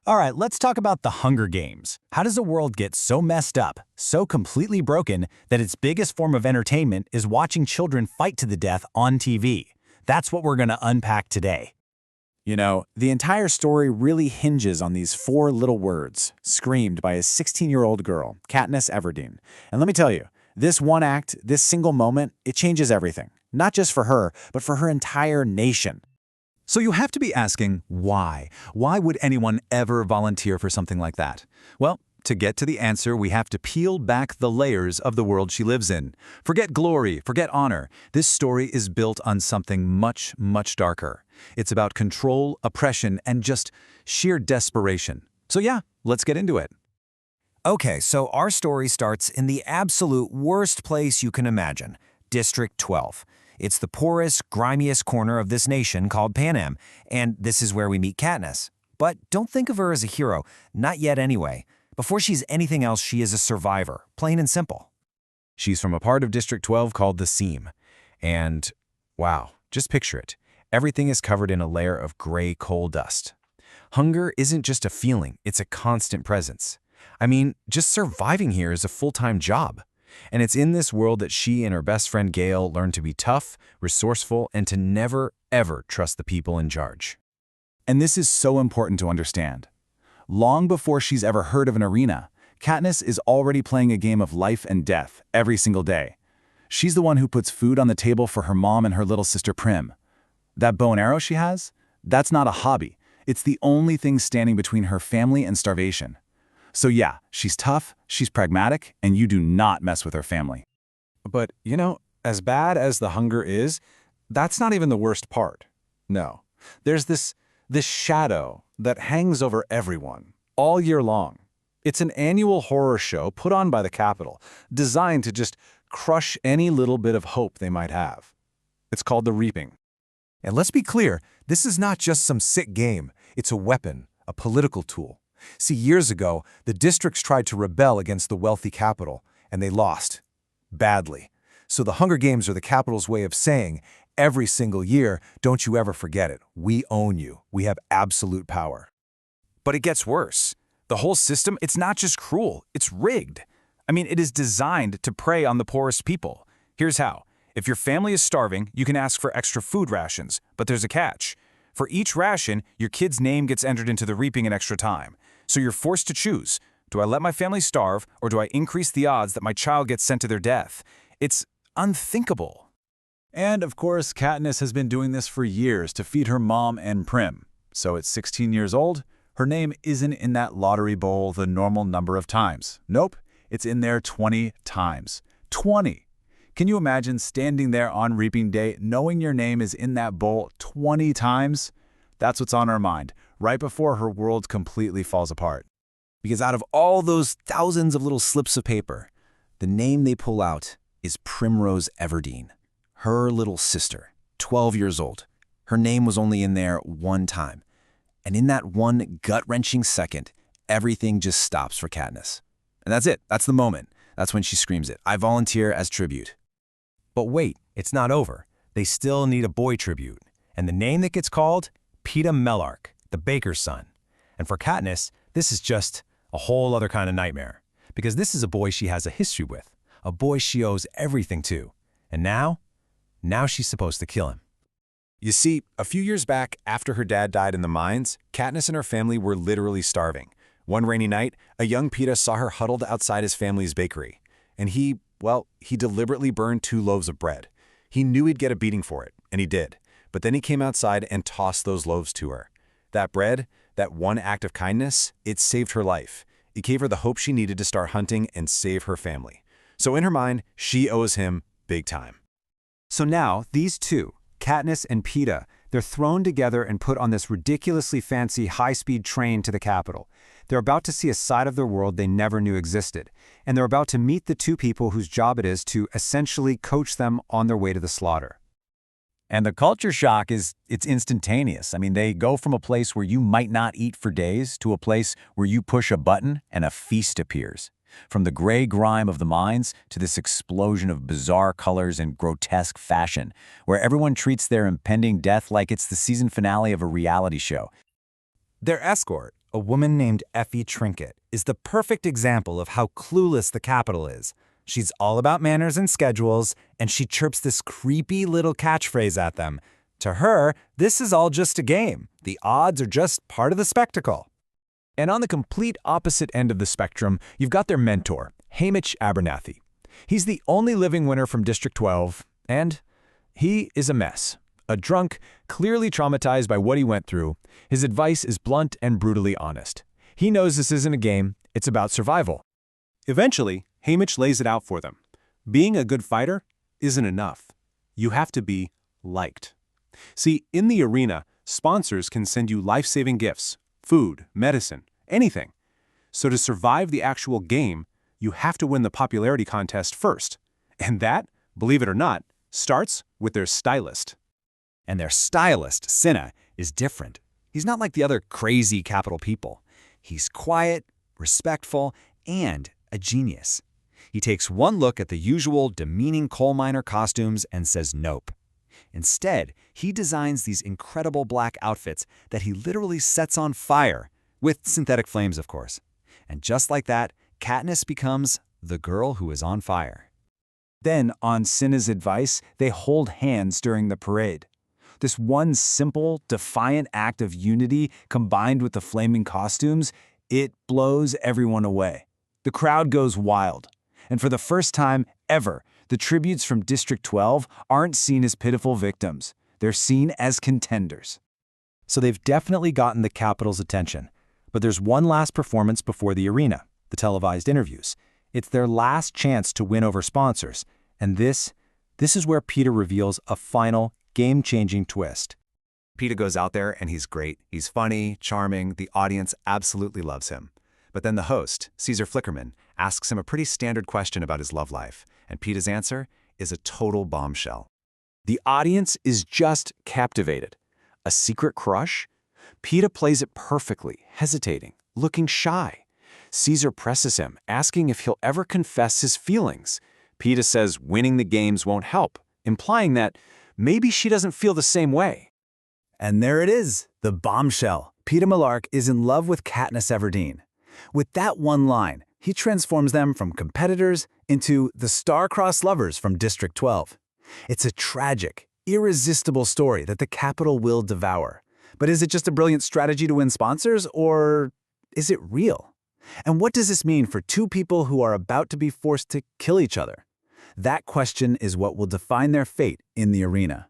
All right, let's talk about the Hunger Games. How does a world get so messed up, so completely broken, that its biggest form of entertainment is watching children fight to the death on TV? That's what we're going to unpack today. You know, the entire story really hinges on these four little words, screamed by a 16-year-old girl, Katniss Everdeen. And let me tell you, this one act, this single moment, it changes everything. Not just for her, but for her entire nation. So you have to be asking, why? Why would anyone ever volunteer for something like that? Well, to get to the answer, we have to peel back the layers of the world she lives in. Forget glory, forget honor. This story is built on something much, much darker. It's about control, oppression, and just sheer desperation. So yeah, let's get into it. Okay, so our story starts in the absolute worst place you can imagine, District 12. It's the poorest, grimiest corner of this nation called Panem, and this is where we meet Katniss. But don't think of her as a hero, not yet anyway. Before she's anything else, she is a survivor, plain and simple. She's from a part of District 12 called the Seam. And, wow, just picture it. Everything is covered in a layer of gray coal dust. Hunger isn't just a feeling, it's a constant presence. I mean, just surviving here is a full-time job. And it's in this world that she and her best friend Gale learn to be tough, resourceful, and to never, ever trust the people in charge. And this is so important to understand. Long before she's ever heard of an arena, Katniss is already playing a game of life and death every single day. She's the one who puts food on the table for her mom and her little sister Prim. That bow and arrow she has? That's not a hobby. It's the only thing standing between her family and starvation. So yeah, she's tough, she's pragmatic, and you do not mess with her family. But, you know, as bad as the hunger is, that's not even the worst part. No. There's this shadow that hangs over everyone all year long. It's an annual horror show put on by the Capitol, designed to just crush any little bit of hope they might have. It's called The Reaping. And let's be clear, this is not just some sick game. It's a weapon, a political tool. See, years ago, the districts tried to rebel against the wealthy capital, and they lost. Badly. So the Hunger Games are the Capitol's way of saying, every single year, don't you ever forget it. We own you. We have absolute power. But it gets worse. The whole system, it's not just cruel, it's rigged. I mean, it is designed to prey on the poorest people. Here's how. If your family is starving, you can ask for extra food rations, but there's a catch. For each ration, your kid's name gets entered into the reaping in extra time. So you're forced to choose. Do I let my family starve, or do I increase the odds that my child gets sent to their death? It's unthinkable. And of course, Katniss has been doing this for years to feed her mom and Prim. So at 16 years old, her name isn't in that lottery bowl the normal number of times. Nope, it's in there 20 times. 20! Can you imagine standing there on reaping day knowing your name is in that bowl 20 times? That's what's on her mind, right before her world completely falls apart. Because out of all those thousands of little slips of paper, the name they pull out is Primrose Everdeen, her little sister, 12 years old. Her name was only in there one time. And in that one gut-wrenching second, everything just stops for Katniss. And that's it. That's the moment. That's when she screams it. I volunteer as tribute. But wait, it's not over. They still need a boy tribute. And the name that gets called? Peeta Mellark, the baker's son. And for Katniss, this is just a whole other kind of nightmare. Because this is a boy she has a history with. A boy she owes everything to. And now she's supposed to kill him. You see, a few years back, after her dad died in the mines, Katniss and her family were literally starving. One rainy night, a young Peeta saw her huddled outside his family's bakery. And he deliberately burned 2 loaves of bread. He knew he'd get a beating for it, and he did. But then he came outside and tossed those loaves to her. That bread, that one act of kindness, it saved her life. It gave her the hope she needed to start hunting and save her family. So in her mind, she owes him big time. So now, these two, Katniss and Peeta, they're thrown together and put on this ridiculously fancy high-speed train to the Capitol. They're about to see a side of their world they never knew existed. And they're about to meet the two people whose job it is to essentially coach them on their way to the slaughter. And the culture shock it's instantaneous. I mean, they go from a place where you might not eat for days to a place where you push a button and a feast appears. From the gray grime of the mines to this explosion of bizarre colors and grotesque fashion, where everyone treats their impending death like it's the season finale of a reality show. Their escort, a woman named Effie Trinket, is the perfect example of how clueless the Capitol is. She's all about manners and schedules, and she chirps this creepy little catchphrase at them. To her, this is all just a game. The odds are just part of the spectacle. And on the complete opposite end of the spectrum, you've got their mentor, Hamish Abernathy. He's the only living winner from District 12, and he is a mess. A drunk, clearly traumatized by what he went through. His advice is blunt and brutally honest. He knows this isn't a game, it's about survival. Eventually, Hamish lays it out for them. Being a good fighter isn't enough. You have to be liked. See, in the arena, sponsors can send you life-saving gifts, food, medicine, anything. So to survive the actual game, you have to win the popularity contest first. And that, believe it or not, starts with their stylist. And their stylist, Cinna, is different. He's not like the other crazy Capitol people. He's quiet, respectful, and a genius. He takes one look at the usual demeaning coal miner costumes and says nope. Instead, he designs these incredible black outfits that he literally sets on fire, with synthetic flames, of course. And just like that, Katniss becomes the girl who is on fire. Then, on Cinna's advice, they hold hands during the parade. This one simple, defiant act of unity combined with the flaming costumes, it blows everyone away. The crowd goes wild. And for the first time ever, the tributes from District 12 aren't seen as pitiful victims. They're seen as contenders. So they've definitely gotten the Capitol's attention. But there's one last performance before the arena, the televised interviews. It's their last chance to win over sponsors. And this is where Peeta reveals a final, game-changing twist. Peeta goes out there and he's great. He's funny, charming, the audience absolutely loves him. But then the host, Caesar Flickerman, asks him a pretty standard question about his love life, and Peeta's answer is a total bombshell. The audience is just captivated. A secret crush? Peeta plays it perfectly, hesitating, looking shy. Caesar presses him, asking if he'll ever confess his feelings. Peeta says winning the games won't help, implying that maybe she doesn't feel the same way. And there it is, the bombshell. Peeta Mellark is in love with Katniss Everdeen. With that one line, he transforms them from competitors into the star-crossed lovers from District 12. It's a tragic, irresistible story that the Capitol will devour. But is it just a brilliant strategy to win sponsors, or is it real? And what does this mean for two people who are about to be forced to kill each other? That question is what will define their fate in the arena.